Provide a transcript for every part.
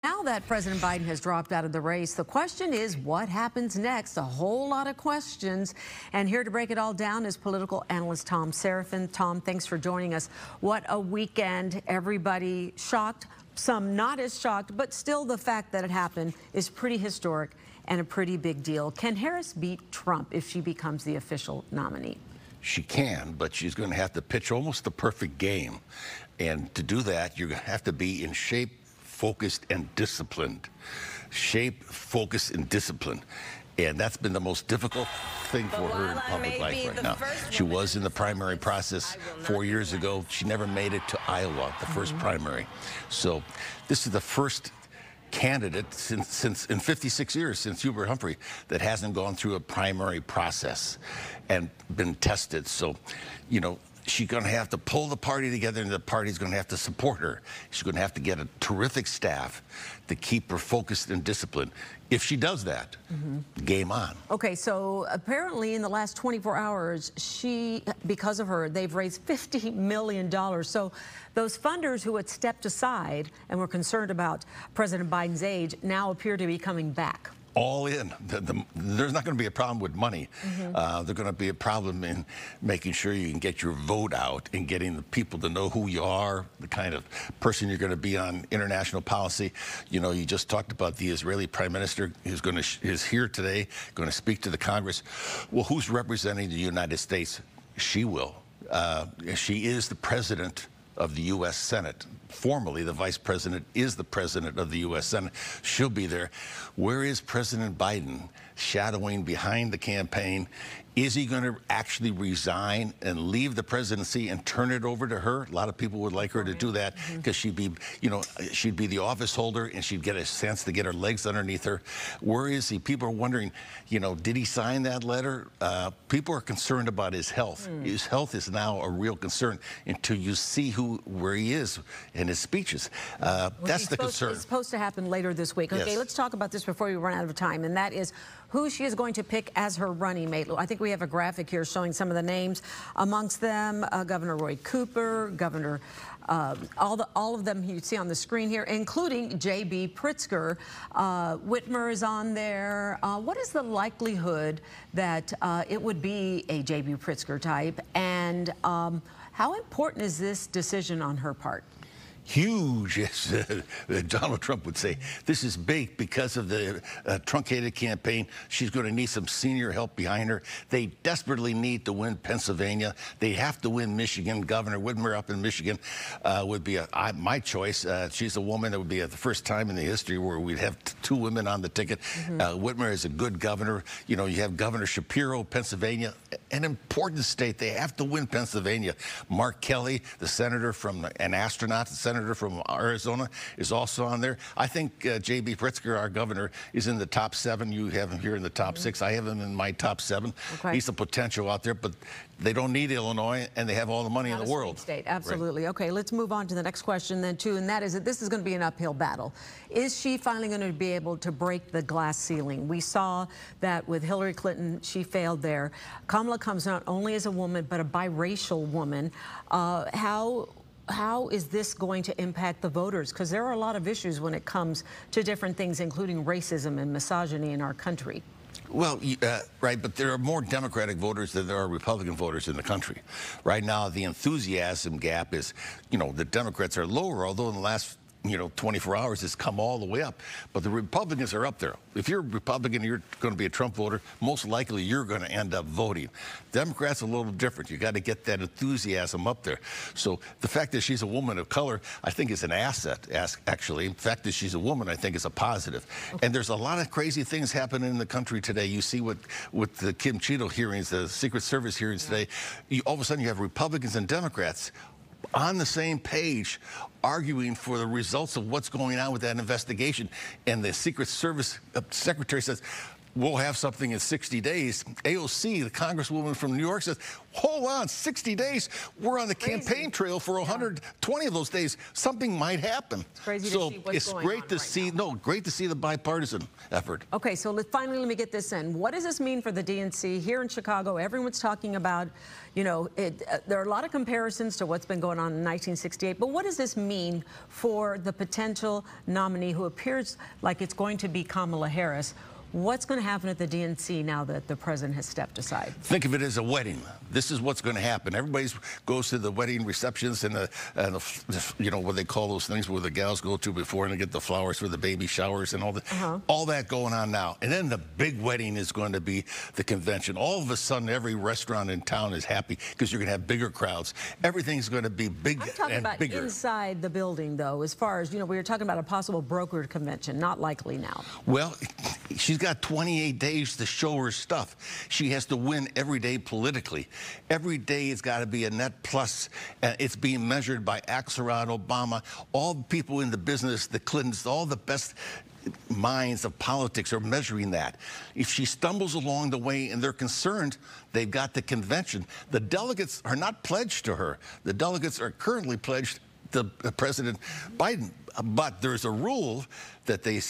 Now that President Biden has dropped out of the race, the question is what happens next? A whole lot of questions. And here to break it all down is political analyst Thom Serafin. Thom, thanks for joining us. What a weekend. Everybody shocked, some not as shocked, but still the fact that it happened is pretty historic and a pretty big deal. Can Harris beat Trump if she becomes the official nominee? She can, but she's going to have to pitch almost the perfect game. And to do that, you're going to have to be in shape, focused, and disciplined. Shape, focus, and discipline. And that's been the most difficult thing for her in public life right now. She was in the primary process 4 years ago. She never made it to Iowa, the first primary. So this is the first candidate since in 56 years, since Hubert Humphrey, that hasn't gone through a primary process and been tested. So, you know, she's going to have to pull the party together, and the party's going to have to support her. She's going to have to get a terrific staff to keep her focused and disciplined. If she does that, game on. Okay, so apparently in the last 24 hours, because of her, they've raised $50 million. So those funders who had stepped aside and were concerned about President Biden's age now appear to be coming back. All in. There's not going to be a problem with money. There's going to be a problem in making sure you can get your vote out and getting the people to know who you are, the kind of person you're going to be on international policy. You know, you just talked about the Israeli Prime Minister is here today, going to speak to the Congress. Well, who's representing the United States? She will. She is the president of the U.S. Senate. Formally, the vice president is the president of the U.S. Senate. She'll be there. Where is President Biden shadowing behind the campaign? Is he going to actually resign and leave the presidency and turn it over to her? A lot of people would like her to do that because she'd be, you know, she'd be the office holder and she'd get a sense to get her legs underneath her. Where is he? People are wondering, you know, did he sign that letter? People are concerned about his health. His health is now a real concern until you see where he is in his speeches. That's the concern. It's supposed to happen later this week. Okay, Yes. Let's talk about this before we run out of time, and that is who she is going to pick as her running mate. I think we have a graphic here showing some of the names. Amongst them, Governor Roy Cooper, Governor, all of them you see on the screen here, including J.B. Pritzker. Whitmer is on there. What is the likelihood that it would be a J.B. Pritzker type? And how important is this decision on her part? Huge, as Donald Trump would say. This is big because of the truncated campaign. She's going to need some senior help behind her. They desperately need to win Pennsylvania. They have to win Michigan. Governor Whitmer up in Michigan would be my choice. She's a woman that would be the first time in the history where we'd have two women on the ticket. Whitmer is a good governor. You know, you have Governor Shapiro, Pennsylvania, an important state. They have to win Pennsylvania. Mark Kelly, the senator from an astronaut, the senator from Arizona, is also on there. I think J.B. Pritzker, our governor, is in the top 7. You have him here in the top 6. I have him in my top 7. Okay. He's a potential out there, but they don't need Illinois, and they have all the money in the world. State, absolutely. Right. Okay, let's move on to the next question then, too, and that is that this is going to be an uphill battle. Is she finally going to be able to break the glass ceiling? We saw that with Hillary Clinton, she failed there. Kamala comes not only as a woman, but a biracial woman. How is this going to impact the voters? Because there are a lot of issues when it comes to different things, including racism and misogyny in our country. Well, right, but there are more Democratic voters than there are Republican voters in the country. Right now, the enthusiasm gap is, you know, the Democrats are lower, although in the last 24 hours it's come all the way up. But the Republicans are up there. If you're a Republican, you're going to be a Trump voter, most likely you're going to end up voting. Democrats are a little different. You got to get that enthusiasm up there. So the fact that she's a woman of color, I think is an asset, actually. The fact that she's a woman, I think, is a positive. Okay. And there's a lot of crazy things happening in the country today. You see with the Kim Cheadle hearings, the Secret Service hearings today, all of a sudden you have Republicans and Democrats on the same page arguing for the results of what's going on with that investigation. And the Secret Service secretary says, we'll have something in 60 days. AOC, the congresswoman from New York, says, hold on, 60 days? We're on the campaign trail for 120 of those days. Something might happen. It's crazy so to see what's it's going great on to right see, now. no, great to see the bipartisan effort. Okay, so finally, let me get this in. What does this mean for the DNC here in Chicago? Everyone's talking about, you know, there are a lot of comparisons to what's been going on in 1968, but what does this mean for the potential nominee who appears like it's going to be Kamala Harris? What's going to happen at the DNC now that the president has stepped aside? Think of it as a wedding. This is what's going to happen. Everybody goes to the wedding receptions and the you know, what they call those things where the gals go to before and they get the flowers for the baby showers and all that going on now. And then the big wedding is going to be the convention. All of a sudden, every restaurant in town is happy because you're going to have bigger crowds. Everything's going to be big and bigger. I'm talking about inside the building, though, as far as, you know, we were talking about a possible brokered convention. Not likely now. Well, she's got 28 days to show her stuff. She has to win every day politically. Every day it's got to be a net plus. It's being measured by Axelrod, Obama, all the people in the business, the Clintons, all the best minds of politics are measuring that. If she stumbles along the way and they're concerned, they've got the convention. The delegates are not pledged to her. The delegates are currently pledged to President Biden. But there's a rule that they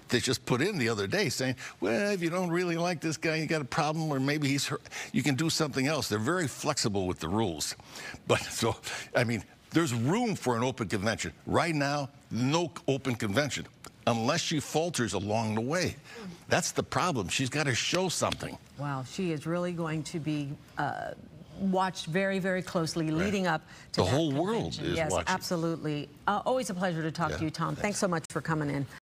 just put in the other day saying, well, if you don't really like this guy, you got a problem, or maybe he's hurt, you can do something else. They're very flexible with the rules. But so, I mean, there's room for an open convention. Right now, no open convention, unless she falters along the way. That's the problem. She's got to show something. Wow, she is really going to be watched very, very closely leading up to the that whole convention. world is yes, watching. Absolutely. Always a pleasure to talk to you, Thom. Thanks so much for coming in.